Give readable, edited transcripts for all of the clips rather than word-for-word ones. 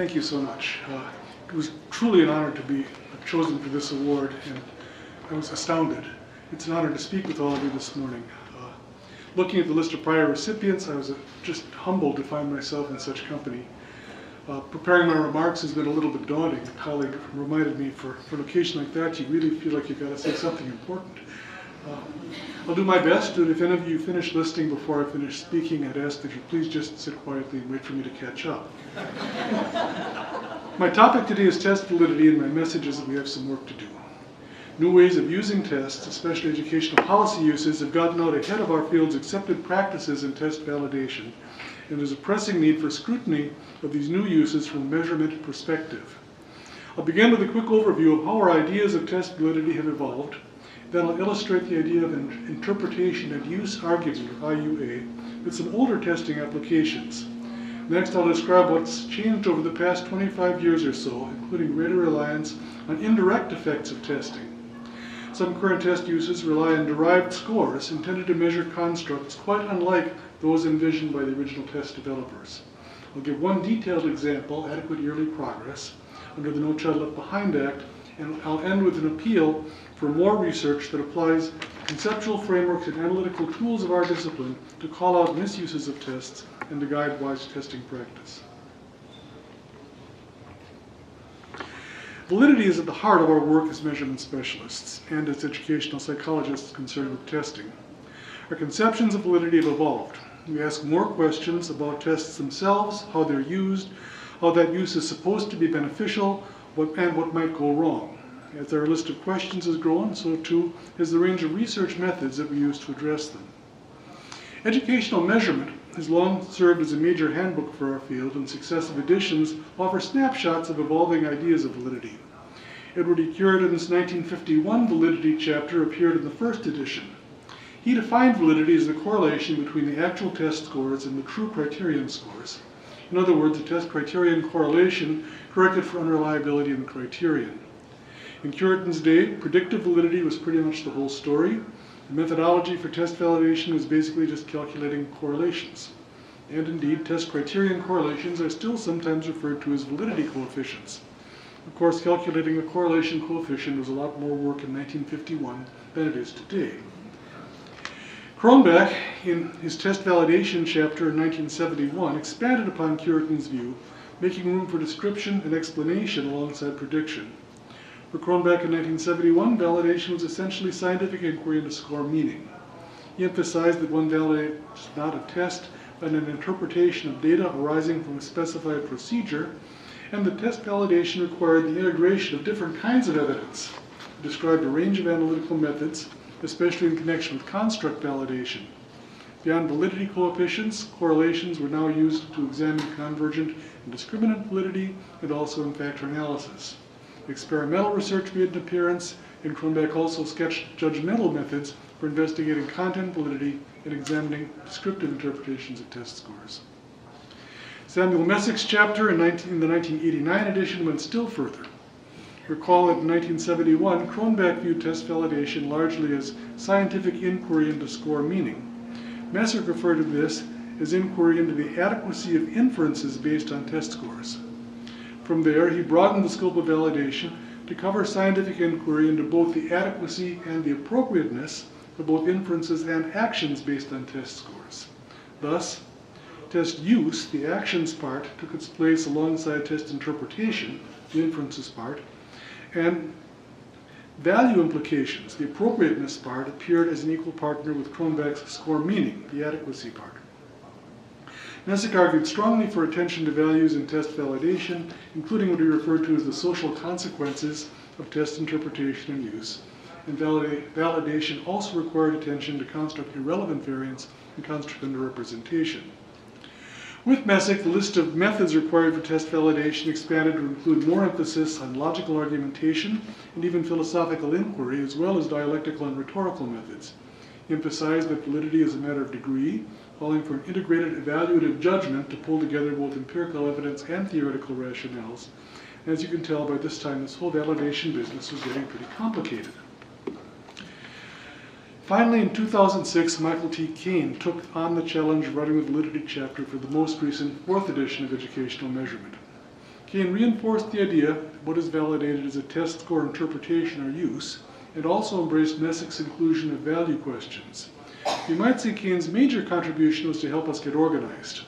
Thank you so much. It was truly an honor to be chosen for this award, and I was astounded. It's an honor to speak with all of you this morning. Looking at the list of prior recipients, I was just humbled to find myself in such company. Preparing my remarks has been a little bit daunting. A colleague reminded me for an occasion like that, you really feel like you've got to say something important. I'll do my best, and if any of you finish listening before I finish speaking, I'd ask that you please just sit quietly and wait for me to catch up. My topic today is test validity, and my message is that we have some work to do. New ways of using tests, especially educational policy uses, have gotten out ahead of our field's accepted practices in test validation, and there's a pressing need for scrutiny of these new uses from a measurement perspective. I'll begin with a quick overview of how our ideas of test validity have evolved. Then I'll illustrate the idea of an interpretation and use argument, or IUA, with some older testing applications. Next, I'll describe what's changed over the past 25 years or so, including greater reliance on indirect effects of testing. Some current test uses rely on derived scores intended to measure constructs quite unlike those envisioned by the original test developers. I'll give one detailed example, adequate yearly progress, under the No Child Left Behind Act, and I'll end with an appeal for more research that applies conceptual frameworks and analytical tools of our discipline to call out misuses of tests and to guide wise testing practice. Validity is at the heart of our work as measurement specialists and as educational psychologists concerned with testing. Our conceptions of validity have evolved. We ask more questions about tests themselves, how they're used, how that use is supposed to be beneficial, and what might go wrong. As our list of questions has grown, so too has the range of research methods that we use to address them. Educational measurement has long served as a major handbook for our field, and successive editions offer snapshots of evolving ideas of validity. Edward E. Curidan's 1951 Validity Chapter appeared in the first edition. He defined validity as the correlation between the actual test scores and the true criterion scores. In other words, a test criterion correlation corrected for unreliability in the criterion. In Curidan's day, predictive validity was pretty much the whole story. The methodology for test validation was basically just calculating correlations. And indeed, test criterion correlations are still sometimes referred to as validity coefficients. Of course, calculating a correlation coefficient was a lot more work in 1951 than it is today. Cronbach, in his test validation chapter in 1971, expanded upon Curidan's view, making room for description and explanation alongside prediction. For Cronbach in 1971, validation was essentially scientific inquiry into score meaning. He emphasized that one validator is not a test, but an interpretation of data arising from a specified procedure, and that test validation required the integration of different kinds of evidence. He described a range of analytical methods, especially in connection with construct validation. Beyond validity coefficients, correlations were now used to examine convergent and discriminant validity, and also in factor analysis. Experimental research made an appearance, and Cronbach also sketched judgmental methods for investigating content validity and examining descriptive interpretations of test scores. Samuel Messick's chapter in the 1989 edition went still further. Recall that in 1971, Cronbach viewed test validation largely as scientific inquiry into score meaning. Messick referred to this as inquiry into the adequacy of inferences based on test scores. From there, he broadened the scope of validation to cover scientific inquiry into both the adequacy and the appropriateness of both inferences and actions based on test scores. Thus, test use, the actions part, took its place alongside test interpretation, the inferences part, and value implications, the appropriateness part, appeared as an equal partner with Cronbach's score meaning, the adequacy part. Messick argued strongly for attention to values in test validation, including what he referred to as the social consequences of test interpretation and use. And validation also required attention to construct irrelevant variance and construct underrepresentation. With Messick, the list of methods required for test validation expanded to include more emphasis on logical argumentation and even philosophical inquiry, as well as dialectical and rhetorical methods. He emphasized that validity is a matter of degree, calling for an integrated evaluative judgment to pull together both empirical evidence and theoretical rationales. As you can tell by this time, this whole validation business was getting pretty complicated. Finally, in 2006, Michael T. Kane took on the challenge of writing the Validity Chapter for the most recent 4th edition of Educational Measurement. Kane reinforced the idea that what is validated as a test score interpretation or use, and also embraced Messick's inclusion of value questions. You might say Kane's major contribution was to help us get organized.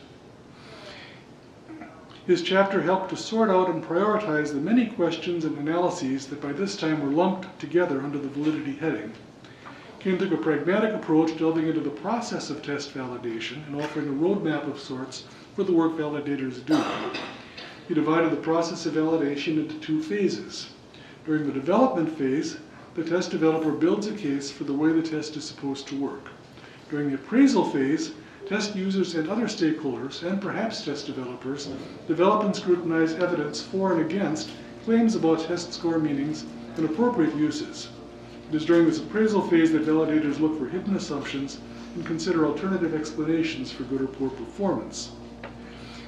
His chapter helped to sort out and prioritize the many questions and analyses that by this time were lumped together under the validity heading. Kane took a pragmatic approach, delving into the process of test validation and offering a roadmap of sorts for the work validators do. He divided the process of validation into two phases. During the development phase, the test developer builds a case for the way the test is supposed to work. During the appraisal phase, test users and other stakeholders, and perhaps test developers, develop and scrutinize evidence for and against claims about test score meanings and appropriate uses. It is during this appraisal phase that validators look for hidden assumptions and consider alternative explanations for good or poor performance.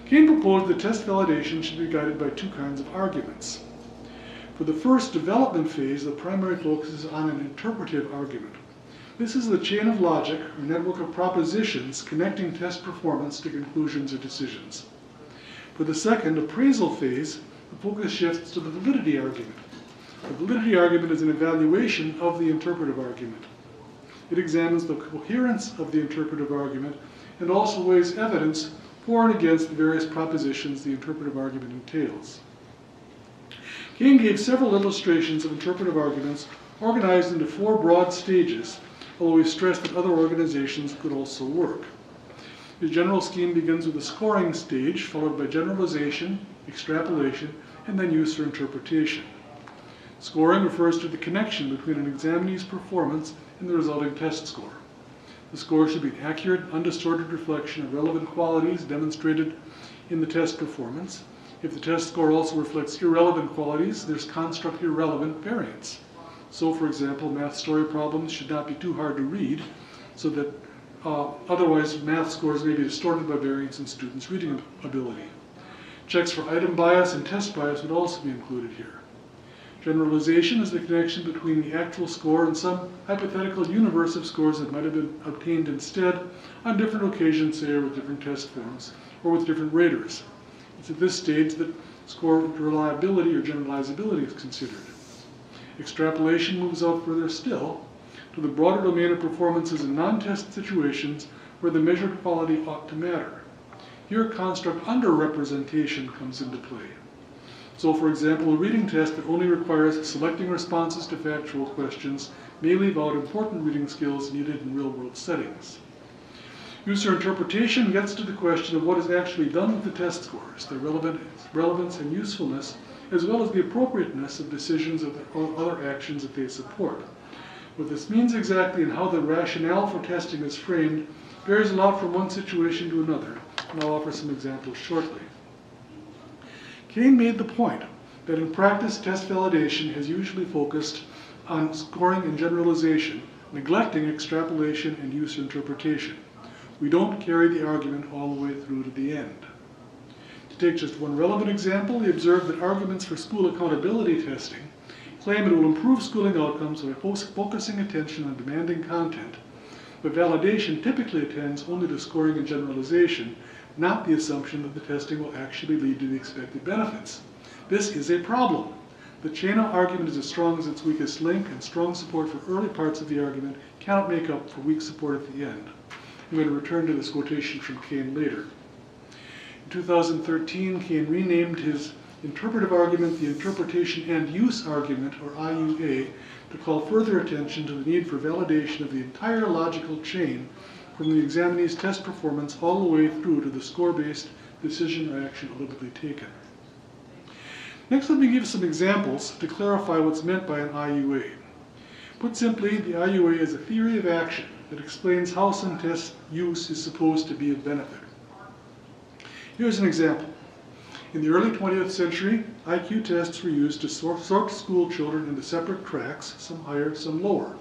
Kane proposed that test validation should be guided by two kinds of arguments. For the first development phase, the primary focus is on an interpretive argument. This is the chain of logic or network of propositions connecting test performance to conclusions or decisions. For the second appraisal phase, the focus shifts to the validity argument. The validity argument is an evaluation of the interpretive argument. It examines the coherence of the interpretive argument and also weighs evidence for and against the various propositions the interpretive argument entails. Kane gave several illustrations of interpretive arguments organized into four broad stages, although he stressed that other organizations could also work. The general scheme begins with a scoring stage, followed by generalization, extrapolation, and then use or interpretation. Scoring refers to the connection between an examinee's performance and the resulting test score. The score should be an accurate, undistorted reflection of relevant qualities demonstrated in the test performance. If the test score also reflects irrelevant qualities, there's construct irrelevant variance. So, for example, math story problems should not be too hard to read, so that otherwise math scores may be distorted by variance in students' reading ability. Checks for item bias and test bias would also be included here. Generalization is the connection between the actual score and some hypothetical universe of scores that might have been obtained instead on different occasions, say, or with different test forms, or with different raters. It's at this stage that score reliability or generalizability is considered. Extrapolation moves out further still to the broader domain of performances in non-test situations where the measured quality ought to matter. Here, construct underrepresentation comes into play. So, for example, a reading test that only requires selecting responses to factual questions may leave out important reading skills needed in real-world settings. User interpretation gets to the question of what is actually done with the test scores, their relevance and usefulness, as well as the appropriateness of decisions or other actions that they support. What this means exactly and how the rationale for testing is framed varies a lot from one situation to another, and I'll offer some examples shortly. Kane made the point that in practice, test validation has usually focused on scoring and generalization, neglecting extrapolation and user interpretation. We don't carry the argument all the way through to the end. To take just one relevant example, he observed that arguments for school accountability testing claim it will improve schooling outcomes by focusing attention on demanding content, but validation typically attends only to scoring and generalization, not the assumption that the testing will actually lead to the expected benefits. This is a problem. The chain of argument is as strong as its weakest link, and strong support for early parts of the argument cannot make up for weak support at the end. I'm going to return to this quotation from Kane later. In 2013, Kane renamed his interpretive argument the Interpretation and Use Argument, or IUA, to call further attention to the need for validation of the entire logical chain from the examinee's test performance all the way through to the score-based decision or action ultimately taken. Next, let me give some examples to clarify what's meant by an IUA. Put simply, the IUA is a theory of action that explains how some test use is supposed to be of benefit. Here's an example. In the early 20th century, IQ tests were used to sort school children into separate tracks, some higher, some lower.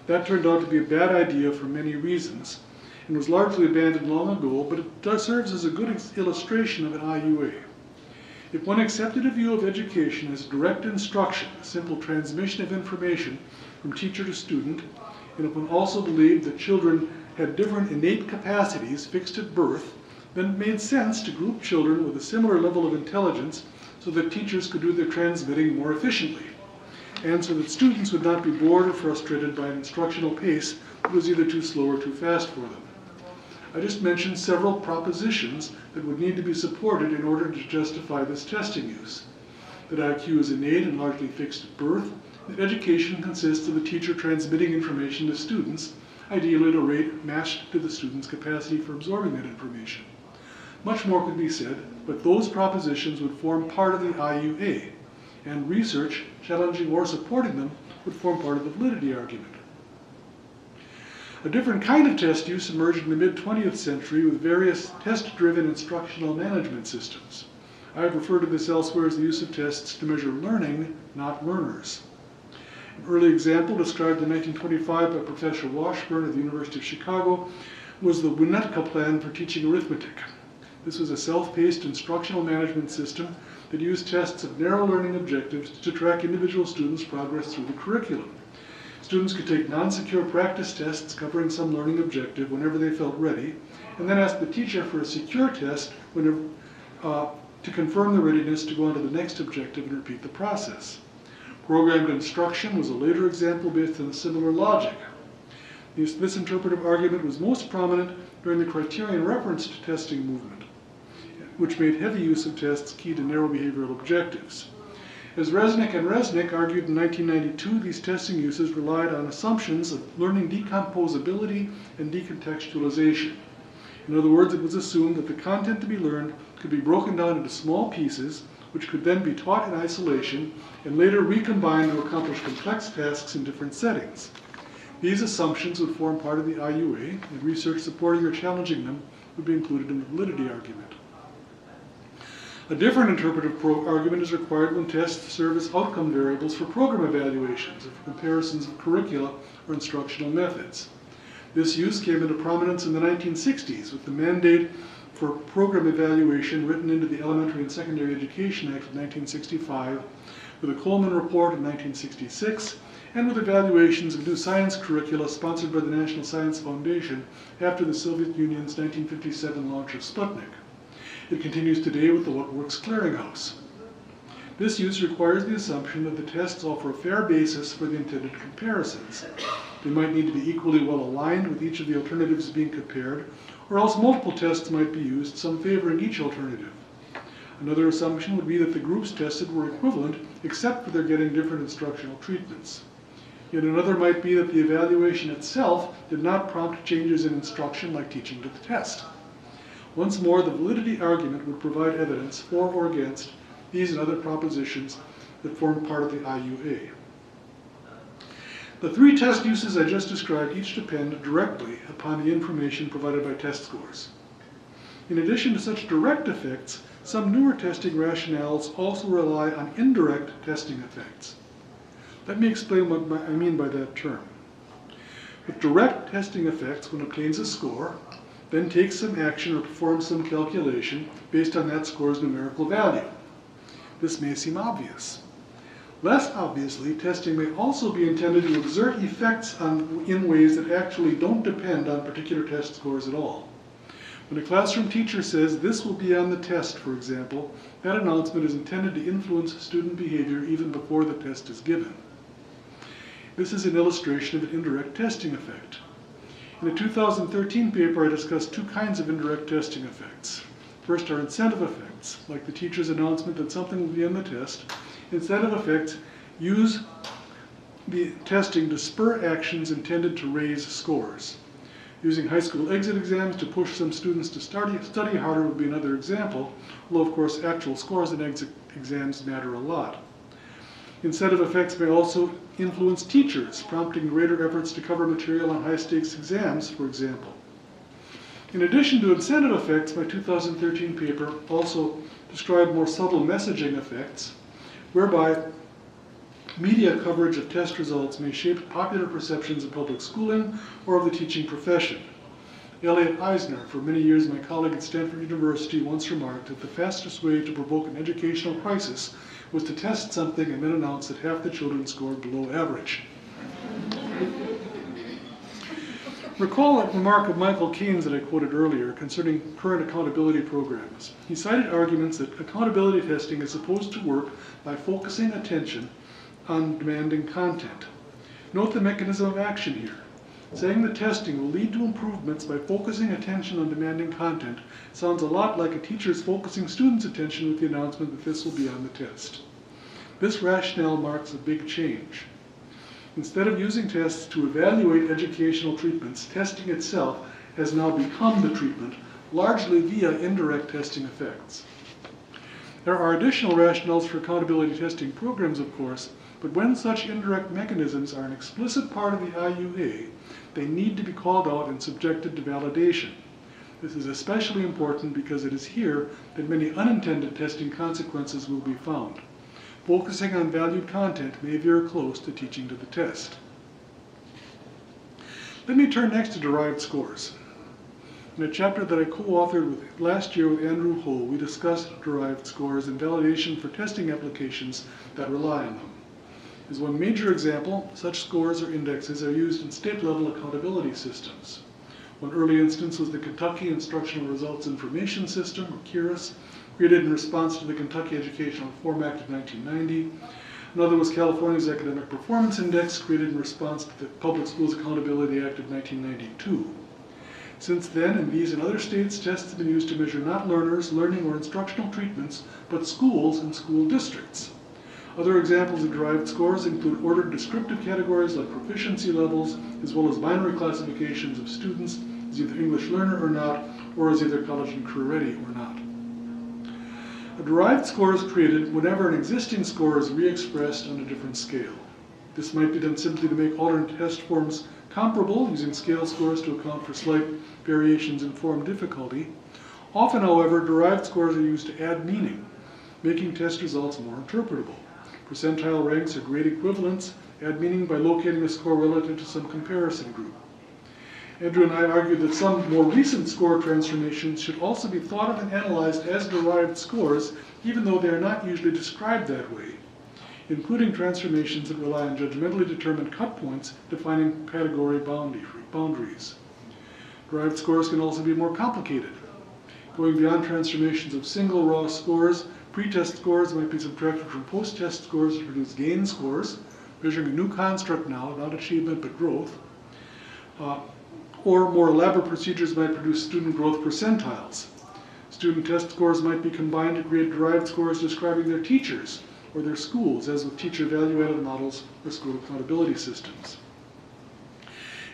That turned out to be a bad idea for many reasons, and was largely abandoned long ago, but it serves as a good illustration of an IUA. If one accepted a view of education as direct instruction, a simple transmission of information from teacher to student, and if one also believed that children had different innate capacities fixed at birth, then it made sense to group children with a similar level of intelligence so that teachers could do their transmitting more efficiently, and so that students would not be bored or frustrated by an instructional pace that was either too slow or too fast for them. I just mentioned several propositions that would need to be supported in order to justify this testing use. That IQ is innate and largely fixed at birth, that education consists of the teacher transmitting information to students, ideally at a rate matched to the student's capacity for absorbing that information. Much more could be said, but those propositions would form part of the IUA, and research, challenging or supporting them, would form part of the validity argument. A different kind of test use emerged in the mid-20th century with various test-driven instructional management systems. I have referred to this elsewhere as the use of tests to measure learning, not learners. An early example, described in 1925 by Professor Washburn at the University of Chicago, was the Winnetka plan for teaching arithmetic. This was a self-paced instructional management system that used tests of narrow learning objectives to track individual students' progress through the curriculum. Students could take non-secure practice tests covering some learning objective whenever they felt ready, and then ask the teacher for a secure test whenever, to confirm the readiness to go on to the next objective and repeat the process. Programmed instruction was a later example based on a similar logic. This interpretive argument was most prominent during the criterion referenced testing movement, which made heavy use of tests key to narrow behavioral objectives. As Resnick and Resnick argued in 1992, these testing uses relied on assumptions of learning decomposability and decontextualization. In other words, it was assumed that the content to be learned could be broken down into small pieces, which could then be taught in isolation and later recombined to accomplish complex tasks in different settings. These assumptions would form part of the IUA, and research supporting or challenging them would be included in the validity argument. A different interpretive argument is required when tests serve as outcome variables for program evaluations or for comparisons of curricula or instructional methods. This use came into prominence in the 1960s with the mandate for program evaluation written into the Elementary and Secondary Education Act of 1965, with a Coleman Report in 1966, and with evaluations of new science curricula sponsored by the National Science Foundation after the Soviet Union's 1957 launch of Sputnik. It continues today with the What Works Clearinghouse. This use requires the assumption that the tests offer a fair basis for the intended comparisons. They might need to be equally well aligned with each of the alternatives being compared, or else multiple tests might be used, some favoring each alternative. Another assumption would be that the groups tested were equivalent, except for their getting different instructional treatments. Yet another might be that the evaluation itself did not prompt changes in instruction like teaching to the test. Once more, the validity argument would provide evidence for or against these and other propositions that form part of the IUA. The three test uses I just described each depend directly upon the information provided by test scores. In addition to such direct effects, some newer testing rationales also rely on indirect testing effects. Let me explain what I mean by that term. With direct testing effects, one obtains a score, then takes some action or performs some calculation based on that score's numerical value. This may seem obvious. Less obviously, testing may also be intended to exert effects in ways that actually don't depend on particular test scores at all. When a classroom teacher says, "This will be on the test," for example, that announcement is intended to influence student behavior even before the test is given. This is an illustration of an indirect testing effect. In a 2013 paper, I discussed two kinds of indirect testing effects. First are incentive effects, like the teacher's announcement that something will be on the test. Incentive effects use the testing to spur actions intended to raise scores. Using high school exit exams to push some students to study harder would be another example, although of course actual scores in exit exams matter a lot. Incentive effects may also influence teachers, prompting greater efforts to cover material on high-stakes exams, for example. In addition to incentive effects, my 2013 paper also described more subtle messaging effects, whereby media coverage of test results may shape popular perceptions of public schooling or of the teaching profession. Elliot Eisner, for many years my colleague at Stanford University, once remarked that the fastest way to provoke an educational crisis was to test something and then announce that half the children scored below average. Recall a remark of Michael Keynes that I quoted earlier concerning current accountability programs. He cited arguments that accountability testing is supposed to work by focusing attention on demanding content. Note the mechanism of action here. Saying that testing will lead to improvements by focusing attention on demanding content sounds a lot like a teacher's focusing students' attention with the announcement that this will be on the test. This rationale marks a big change. Instead of using tests to evaluate educational treatments, testing itself has now become the treatment, largely via indirect testing effects. There are additional rationales for accountability testing programs, of course, but when such indirect mechanisms are an explicit part of the IUA, they need to be called out and subjected to validation. This is especially important because it is here that many unintended testing consequences will be found. Focusing on valued content may veer close to teaching to the test. Let me turn next to derived scores. In a chapter that I co-authored last year with Andrew Ho, we discussed derived scores and validation for testing applications that rely on them. As one major example, such scores or indexes are used in state-level accountability systems. One early instance was the Kentucky Instructional Results Information System, or KIRIS, created in response to the Kentucky Educational Reform Act of 1990. Another was California's Academic Performance Index, created in response to the Public Schools Accountability Act of 1992. Since then, in these and other states, tests have been used to measure not learners, learning, or instructional treatments, but schools and school districts. Other examples of derived scores include ordered descriptive categories like proficiency levels, as well as binary classifications of students as either English learner or not, or as either college and career ready or not. A derived score is created whenever an existing score is re-expressed on a different scale. This might be done simply to make alternate test forms comparable, using scale scores to account for slight variations in form difficulty. Often, however, derived scores are used to add meaning, making test results more interpretable. Percentile ranks or grade equivalents add meaning by locating a score relative to some comparison group. Andrew and I argued that some more recent score transformations should also be thought of and analyzed as derived scores, even though they are not usually described that way, including transformations that rely on judgmentally determined cut points defining category boundaries. Derived scores can also be more complicated. Going beyond transformations of single raw scores, pretest scores might be subtracted from post-test scores to produce gain scores, measuring a new construct now, not achievement but growth. Or more elaborate procedures might produce student growth percentiles. Student test scores might be combined to create derived scores describing their teachers or their schools, as with teacher value-added models or school accountability systems.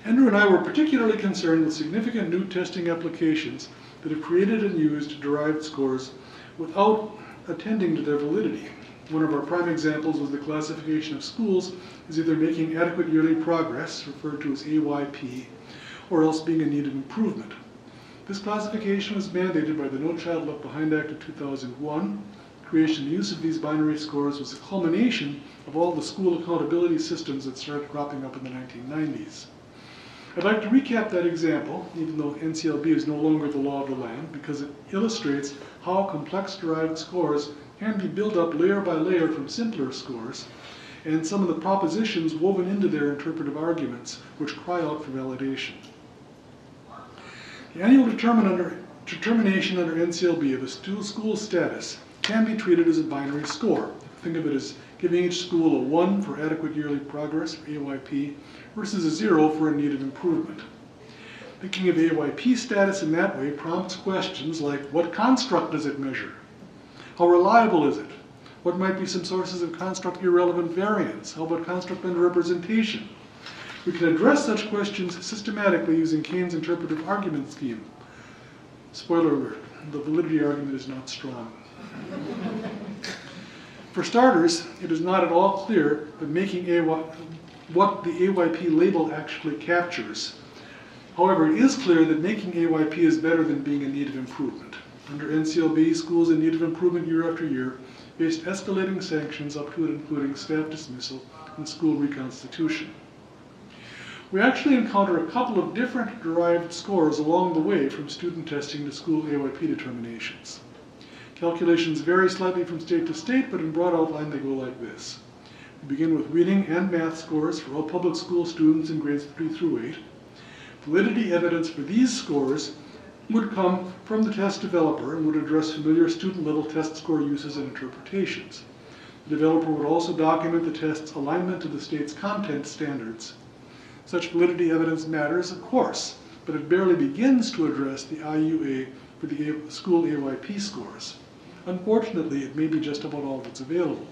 Andrew and I were particularly concerned with significant new testing applications that have created and used derived scores without attending to their validity. One of our prime examples was the classification of schools as either making adequate yearly progress, referred to as AYP, or else being in need of improvement. This classification was mandated by the No Child Left Behind Act of 2001. Creation and use of these binary scores was a culmination of all the school accountability systems that started cropping up in the 1990s. I'd like to recap that example, even though NCLB is no longer the law of the land, because it illustrates how complex derived scores can be built up layer by layer from simpler scores, and some of the propositions woven into their interpretive arguments, which cry out for validation. The annual determination under NCLB of a school status can be treated as a binary score. Think of it as giving each school a 1 for adequate yearly progress, or AYP, versus a 0 for a need of improvement. Thinking of AYP status in that way prompts questions like, what construct does it measure? How reliable is it? What might be some sources of construct irrelevant variance? How about construct underrepresentation? We can address such questions systematically using Keynes' interpretive argument scheme. Spoiler alert, the validity argument is not strong. For starters, it is not at all clear that making what the AYP label actually captures. However, it is clear that making AYP is better than being in need of improvement. Under NCLB, schools in need of improvement year after year faced escalating sanctions up to and including staff dismissal and school reconstitution. We actually encounter a couple of different derived scores along the way from student testing to school AYP determinations. Calculations vary slightly from state to state, but in broad outline they go like this. We begin with reading and math scores for all public school students in grades 3 through 8. Validity evidence for these scores would come from the test developer and would address familiar student-level test score uses and interpretations. The developer would also document the test's alignment to the state's content standards. Such validity evidence matters, of course, but it barely begins to address the IUA for the school AYP scores. Unfortunately, it may be just about all that's available.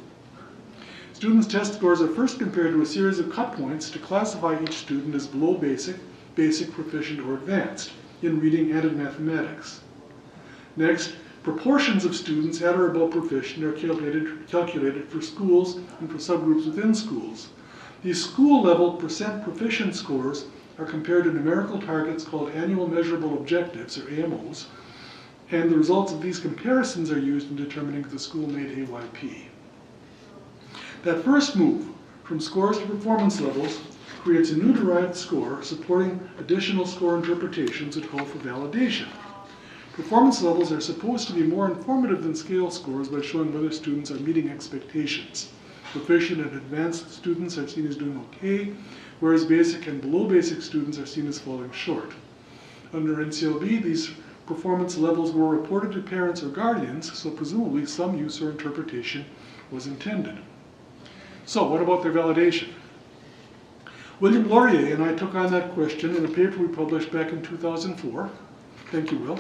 Students' test scores are first compared to a series of cut points to classify each student as below basic, basic, proficient, or advanced in reading and in mathematics. Next, proportions of students at or above proficient are calculated for schools and for subgroups within schools. These school-level percent proficient scores are compared to numerical targets called annual measurable objectives, or AMOs, and the results of these comparisons are used in determining if the school made AYP. That first move from scores to performance levels creates a new derived score supporting additional score interpretations that call for validation. Performance levels are supposed to be more informative than scale scores by showing whether students are meeting expectations. Proficient and advanced students are seen as doing okay, whereas basic and below basic students are seen as falling short. Under NCLB, these performance levels were reported to parents or guardians, so presumably some use or interpretation was intended. So what about their validation? William Laurier and I took on that question in a paper we published back in 2004. Thank you, Will.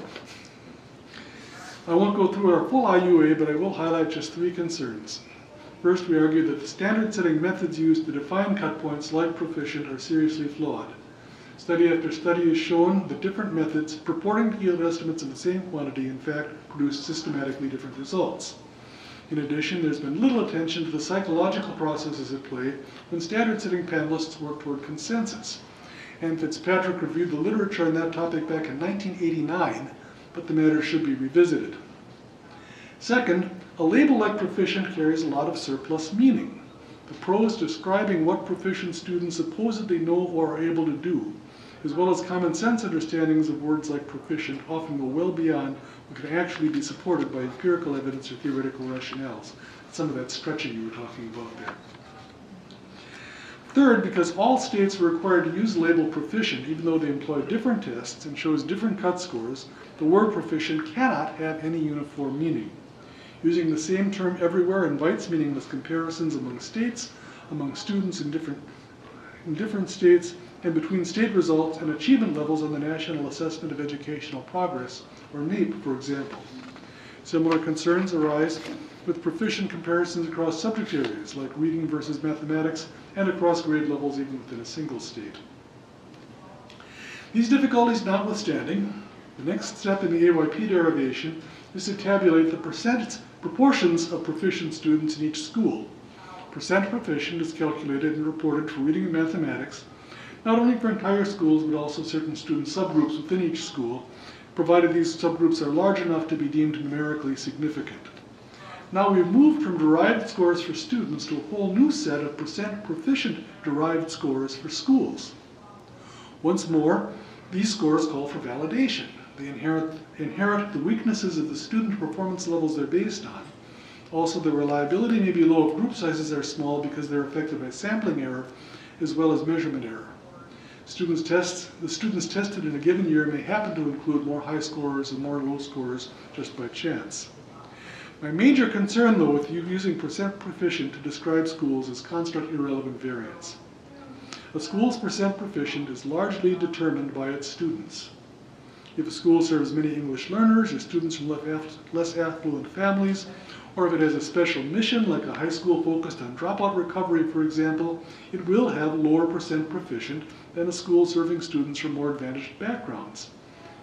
I won't go through our full IUA, but I will highlight just 3 concerns. First, we argue that the standard-setting methods used to define cut points like proficient are seriously flawed. Study after study has shown that different methods purporting to yield estimates of the same quantity in fact produce systematically different results. In addition, there's been little attention to the psychological processes at play when standard-setting panelists work toward consensus. And Fitzpatrick reviewed the literature on that topic back in 1989, but the matter should be revisited. Second, a label like proficient carries a lot of surplus meaning. The prose describing what proficient students supposedly know or are able to do, as well as common sense understandings of words like proficient, often go well beyond what can actually be supported by empirical evidence or theoretical rationales. Some of that stretching you were talking about there. Third, because all states were required to use the label proficient, even though they employ different tests and chose different cut scores, the word proficient cannot have any uniform meaning. Using the same term everywhere invites meaningless comparisons among states, among students in different states, and between state results and achievement levels on the National Assessment of Educational Progress, or NAEP, for example. Similar concerns arise with proficient comparisons across subject areas, like reading versus mathematics, and across grade levels even within a single state. These difficulties notwithstanding, the next step in the AYP derivation is to tabulate the proportions of proficient students in each school. Percent proficient is calculated and reported for reading and mathematics, not only for entire schools, but also certain student subgroups within each school, provided these subgroups are large enough to be deemed numerically significant. Now we've moved from derived scores for students to a whole new set of percent proficient derived scores for schools. Once more, these scores call for validation. They inherit the weaknesses of the student performance levels they're based on. Also, the reliability may be low if group sizes are small because they're affected by sampling error as well as measurement error. The students tested in a given year may happen to include more high scorers and more low scorers just by chance. My major concern, though, with using percent proficient to describe schools is construct irrelevant variance. A school's percent proficient is largely determined by its students. If a school serves many English learners or students from less affluent families, or if it has a special mission, like a high school focused on dropout recovery, for example, it will have lower percent proficient than a school serving students from more advantaged backgrounds.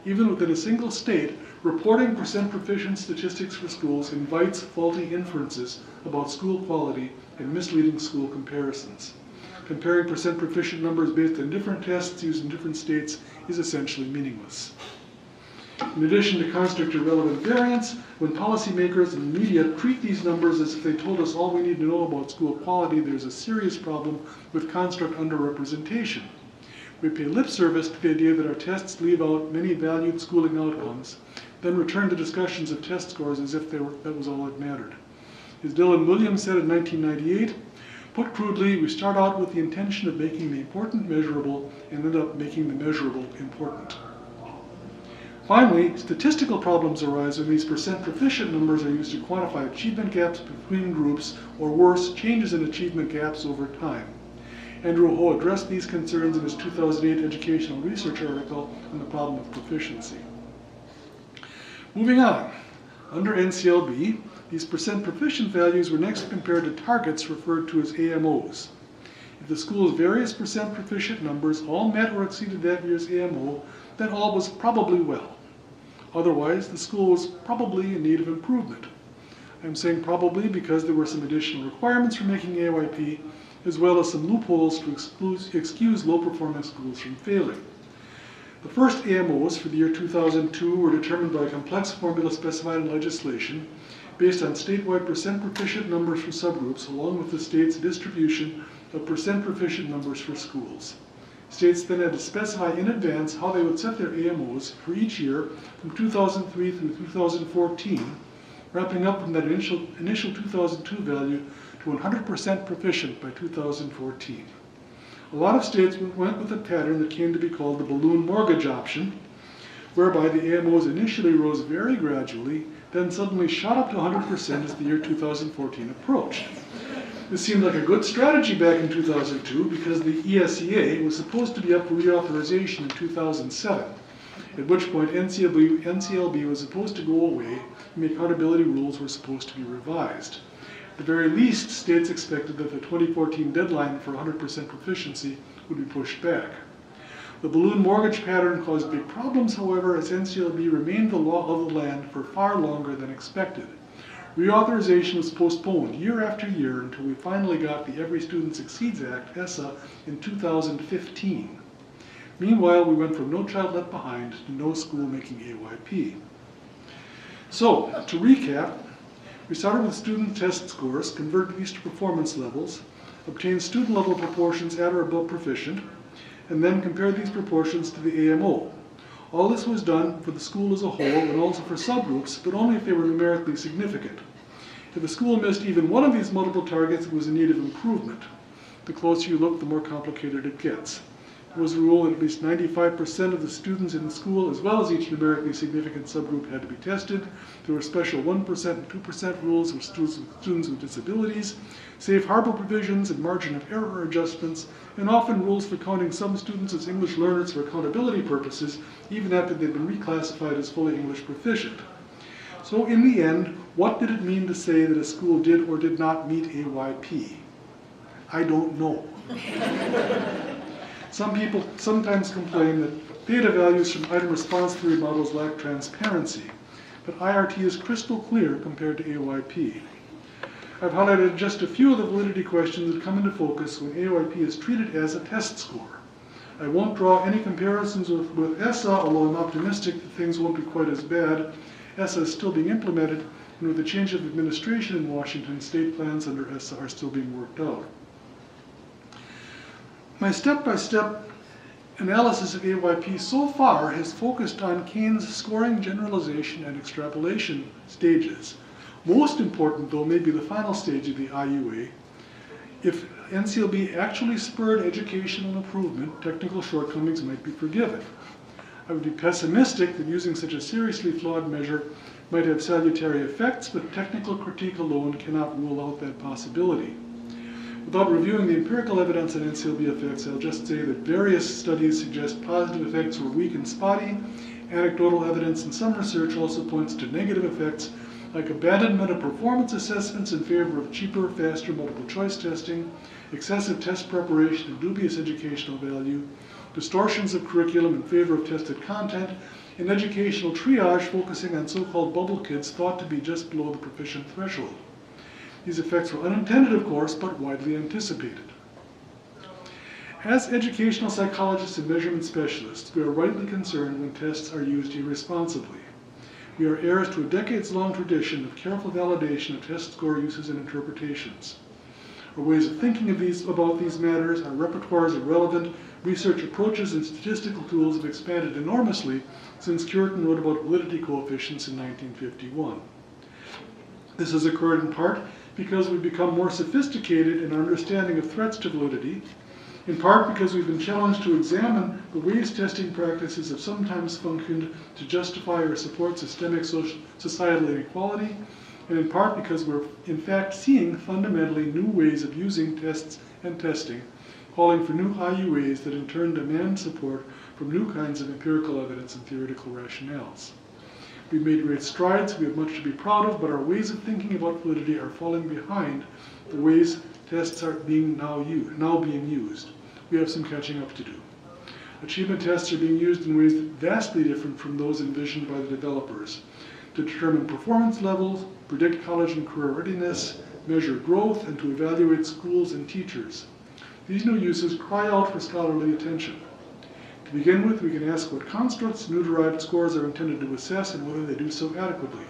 Even within a single state, reporting percent proficient statistics for schools invites faulty inferences about school quality and misleading school comparisons. Comparing percent proficient numbers based on different tests used in different states is essentially meaningless. In addition to construct irrelevant variance, when policymakers and media treat these numbers as if they told us all we need to know about school quality, there's a serious problem with construct underrepresentation. We pay lip service to the idea that our tests leave out many valued schooling outcomes, then return to discussions of test scores as if that was all that mattered. As Dylan Williams said in 1998, Put crudely, we start out with the intention of making the important measurable and end up making the measurable important. Finally, statistical problems arise when these percent proficient numbers are used to quantify achievement gaps between groups, or worse, changes in achievement gaps over time. Andrew Ho addressed these concerns in his 2008 educational research article on the problem of proficiency. Moving on, under NCLB, these percent proficient values were next compared to targets referred to as AMOs. If the school's various percent proficient numbers all met or exceeded that year's AMO, then all was probably well. Otherwise, the school was probably in need of improvement. I'm saying probably because there were some additional requirements for making AYP, as well as some loopholes to excuse low-performing schools from failing. The first AMOs for the year 2002 were determined by a complex formula specified in legislation based on statewide percent proficient numbers for subgroups, along with the state's distribution of percent proficient numbers for schools. States then had to specify in advance how they would set their AMOs for each year from 2003 through 2014, wrapping up from that initial 2002 value to 100% proficient by 2014. A lot of states went with a pattern that came to be called the balloon mortgage option, whereby the AMOs initially rose very gradually, then suddenly shot up to 100% as the year 2014 approached. This seemed like a good strategy back in 2002 because the ESEA was supposed to be up for reauthorization in 2007, at which point NCLB was supposed to go away and the accountability rules were supposed to be revised. At the very least, states expected that the 2014 deadline for 100% proficiency would be pushed back. The balloon mortgage pattern caused big problems, however, as NCLB remained the law of the land for far longer than expected. Reauthorization was postponed year after year until we finally got the Every Student Succeeds Act, ESSA, in 2015. Meanwhile, we went from no child left behind to no school making AYP. So, to recap, we started with student test scores, converted these to performance levels, obtained student level proportions at or above proficient, and then compared these proportions to the AMO. All this was done for the school as a whole and also for subgroups, but only if they were numerically significant. If a school missed even one of these multiple targets, it was in need of improvement. The closer you look, the more complicated it gets. There was a rule that at least 95% of the students in the school, as well as each numerically significant subgroup, had to be tested. There were special 1% and 2% rules for students with disabilities, safe harbor provisions and margin of error adjustments, and often rules for counting some students as English learners for accountability purposes, even after they'd been reclassified as fully English proficient. So in the end, what did it mean to say that a school did or did not meet AYP? I don't know. Some people sometimes complain that data values from item response theory models lack transparency, but IRT is crystal clear compared to AYP. I've highlighted just a few of the validity questions that come into focus when AYP is treated as a test score. I won't draw any comparisons with ESSA, although I'm optimistic that things won't be quite as bad. ESSA is still being implemented, and with the change of administration in Washington, state plans under ESSA are still being worked out. My step-by-step analysis of AYP so far has focused on Kane's scoring, generalization, and extrapolation stages. Most important, though, may be the final stage of the IUA. If NCLB actually spurred educational improvement, technical shortcomings might be forgiven. I would be pessimistic that using such a seriously flawed measure might have salutary effects, but technical critique alone cannot rule out that possibility. Without reviewing the empirical evidence on NCLB effects, I'll just say that various studies suggest positive effects were weak and spotty. Anecdotal evidence in some research also points to negative effects, like abandonment of performance assessments in favor of cheaper, faster multiple choice testing, excessive test preparation and dubious educational value, distortions of curriculum in favor of tested content, and educational triage focusing on so-called bubble kids thought to be just below the proficient threshold. These effects were unintended, of course, but widely anticipated. As educational psychologists and measurement specialists, we are rightly concerned when tests are used irresponsibly. We are heirs to a decades-long tradition of careful validation of test score uses and interpretations. Our ways of thinking about these matters, our repertoires of relevant research approaches and statistical tools have expanded enormously since Cureton wrote about validity coefficients in 1951. This has occurred in part because we've become more sophisticated in our understanding of threats to validity, in part because we've been challenged to examine the ways testing practices have sometimes functioned to justify or support systemic societal inequality, and in part because we're in fact seeing fundamentally new ways of using tests and testing, calling for new IUAs that in turn demand support from new kinds of empirical evidence and theoretical rationales. We've made great strides, we have much to be proud of, but our ways of thinking about validity are falling behind the ways tests are now being used. We have some catching up to do. Achievement tests are being used in ways vastly different from those envisioned by the developers to determine performance levels, predict college and career readiness, measure growth, and to evaluate schools and teachers. These new uses cry out for scholarly attention. To begin with, we can ask what constructs new derived scores are intended to assess and whether they do so adequately.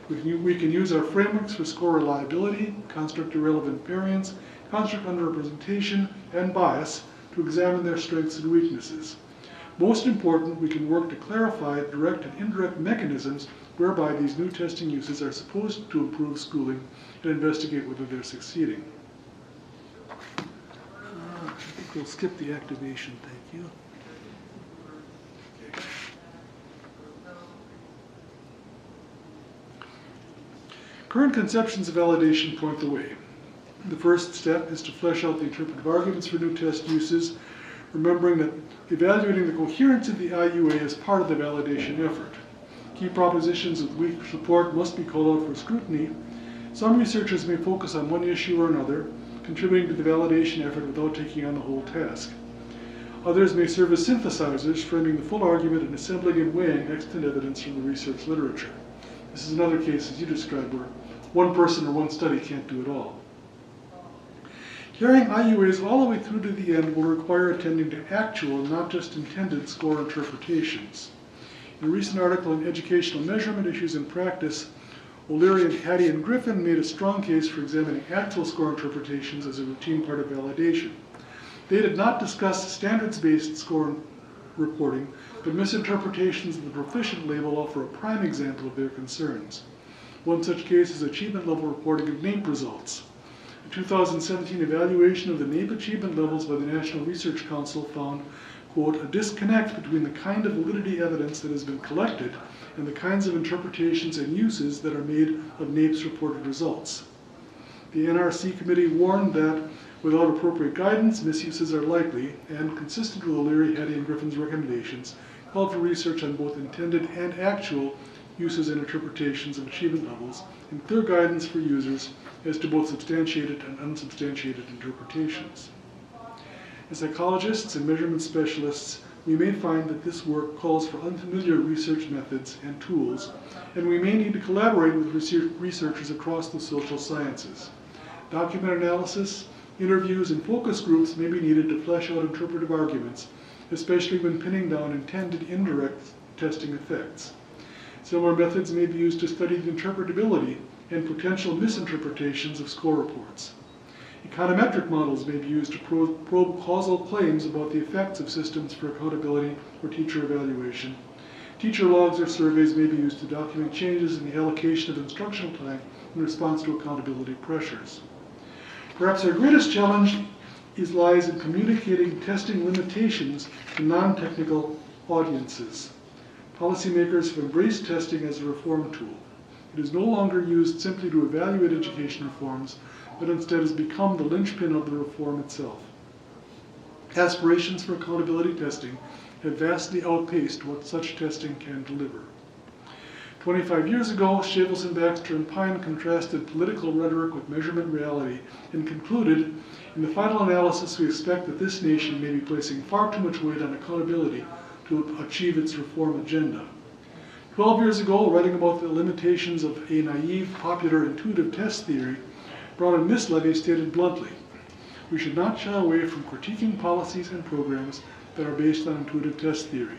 We can use our frameworks for score reliability, construct irrelevant variance, construct underrepresentation, and bias to examine their strengths and weaknesses. Most important, we can work to clarify direct and indirect mechanisms whereby these new testing uses are supposed to improve schooling and investigate whether they're succeeding. I think we'll skip the activation, thank you. Okay. Current conceptions of validation point the way. The first step is to flesh out the interpretive arguments for new test uses, remembering that evaluating the coherence of the IUA is part of the validation effort. Key propositions with weak support must be called out for scrutiny. Some researchers may focus on one issue or another, contributing to the validation effort without taking on the whole task. Others may serve as synthesizers, framing the full argument and assembling and weighing extant evidence from the research literature. This is another case, as you described, where one person or one study can't do it all. Carrying IUAs all the way through to the end will require attending to actual and not just intended score interpretations. In a recent article on educational measurement issues in practice, O'Leary and Hattie and Griffin made a strong case for examining actual score interpretations as a routine part of validation. They did not discuss standards-based score reporting, but misinterpretations of the Proficient label offer a prime example of their concerns. One such case is achievement level reporting of NAEP results. A 2017 evaluation of the NAEP achievement levels by the National Research Council found, quote, a disconnect between the kind of validity evidence that has been collected and the kinds of interpretations and uses that are made of NAEP's reported results. The NRC committee warned that without appropriate guidance, misuses are likely, and consistent with O'Leary, Hattie, and Griffin's recommendations, called for research on both intended and actual uses and interpretations of achievement levels, and clear guidance for users as to both substantiated and unsubstantiated interpretations. As psychologists and measurement specialists, we may find that this work calls for unfamiliar research methods and tools, and we may need to collaborate with researchers across the social sciences. Document analysis, interviews, and focus groups may be needed to flesh out interpretive arguments, especially when pinning down intended indirect testing effects. Similar methods may be used to study the interpretability and potential misinterpretations of score reports. Econometric models may be used to probe causal claims about the effects of systems for accountability or teacher evaluation. Teacher logs or surveys may be used to document changes in the allocation of instructional time in response to accountability pressures. Perhaps our greatest challenge lies in communicating testing limitations to non-technical audiences. Policymakers have embraced testing as a reform tool. It is no longer used simply to evaluate education reforms, but instead has become the linchpin of the reform itself. Aspirations for accountability testing have vastly outpaced what such testing can deliver. 25 years ago, Shavelson, Baxter, and Pine contrasted political rhetoric with measurement reality and concluded, in the final analysis, we expect that this nation may be placing far too much weight on accountability to achieve its reform agenda. 12 years ago, writing about the limitations of a naive, popular, intuitive test theory, Brown and Mislevy stated bluntly, we should not shy away from critiquing policies and programs that are based on intuitive test theory.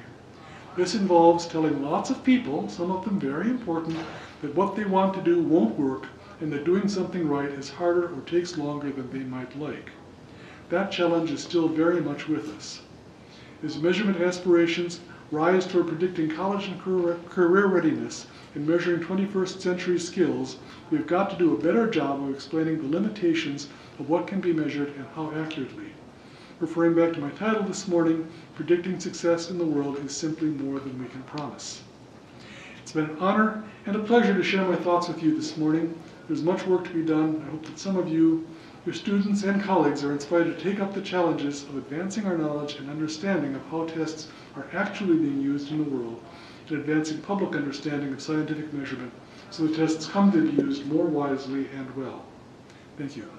This involves telling lots of people, some of them very important, that what they want to do won't work and that doing something right is harder or takes longer than they might like. That challenge is still very much with us. As measurement aspirations rise toward predicting college and career readiness and measuring 21st century skills, we've got to do a better job of explaining the limitations of what can be measured and how accurately. Referring back to my title this morning, predicting success in the world is simply more than we can promise. It's been an honor and a pleasure to share my thoughts with you this morning. There's much work to be done. I hope that some of you, your students and colleagues, are inspired to take up the challenges of advancing our knowledge and understanding of how tests are actually being used in the world, and advancing public understanding of scientific measurement so the tests come to be used more wisely and well. Thank you.